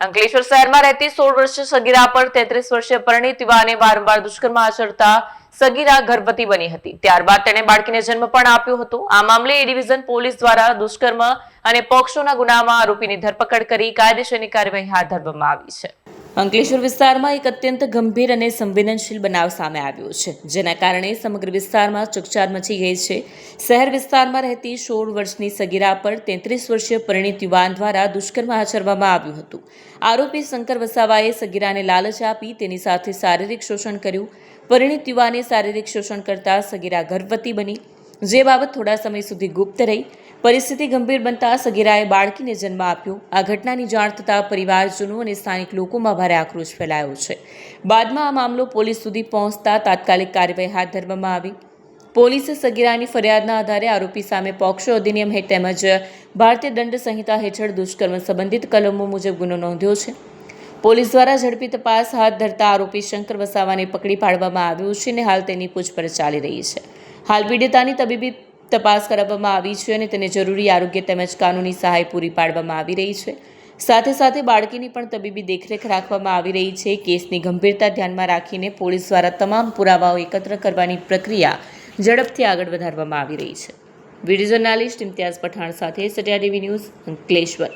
અંકલેશ્વર શહેરમાં રહેતી 16 વર્ષીય સગીરા પર 33 વર્ષીય પરિણીત યુવાને વારંવાર દુષ્કર્મ આચરતા સગીરા ગર્ભવતી બની હતી. ત્યારબાદ તેણે બાળકીને જન્મ પણ આપ્યો હતો. આ મામલે એ ડિવિઝન પોલીસ દ્વારા દુષ્કર્મ અને પોક્સોના ગુનામાં આરોપીની ધરપકડ કરી કાયદેસરની કાર્યવાહી હાથ ધરવામાં આવી છે. અંકલેશ્વર વિસ્તારમાં એક અત્યંત ગંભીર અને સંવેદનશીલ બનાવ સામે આવ્યો છે, જેના કારણે સમગ્ર વિસ્તારમાં ચકચાર મચી ગઈ છે. શહેર વિસ્તારમાં રહેતી 16 વર્ષની સગીરા પર 33 વર્ષીય પરિણીત યુવાન દ્વારા દુષ્કર્મ આચરવામાં આવ્યું હતું. આરોપી શંકર વસાવાએ સગીરાને લાલચ આપી તેની સાથે શારીરિક શોષણ કર્યું. પરિણીત યુવાને શારીરિક શોષણ કરતા સગીરા ગર્ભવતી બની, જે બાબત થોડા સમય સુધી ગુપ્ત રહી. પરિસ્થિતિ ગંભીર બનતા સગીરાએ બાળકીને જન્મ આપ્યો. આ ઘટનાની જાણ થતાં પરિવારજનો અને સ્થાનિક લોકોમાં ભારે આક્રોશ ફેલાયો છે. બાદમાં આ મામલો પોલીસ સુધી પહોંચતા તાત્કાલિક કાર્યવાહી હાથ ધરવામાં આવી. પોલીસે સગીરાની ફરિયાદના આધારે આરોપી સામે પોક્સો અધિનિયમ તેમજ ભારતીય દંડ સંહિતા હેઠળ દુષ્કર્મ સંબંધિત કલમો મુજબ ગુનો નોંધ્યો છે. પોલીસ દ્વારા ઝડપી તપાસ હાથ ધરતા આરોપી શંકર વસાવાને પકડી પાડવામાં આવ્યો છે અને હાલ તેની પૂછપરછ ચાલી રહી છે. હાલ પીડિતાની તબીબી તપાસ કરાવવામાં આવી છે અને તેને જરૂરી આરોગ્ય તેમજ કાનૂની સહાય પૂરી પાડવામાં આવી રહી છે. સાથે સાથે બાળકીની પણ તબીબી દેખરેખ રાખવામાં આવી રહી છે. કેસની ગંભીરતા ધ્યાનમાં રાખીને પોલીસ દ્વારા તમામ પુરાવાઓ એકત્ર કરવાની પ્રક્રિયા ઝડપથી આગળ વધારવામાં આવી રહી છે. વિડીયો જર્નાલિસ્ટ ઇમ્તિયાઝ પઠાણ સાથે સત્યા ટીવી ન્યૂઝ, અંકલેશ્વર.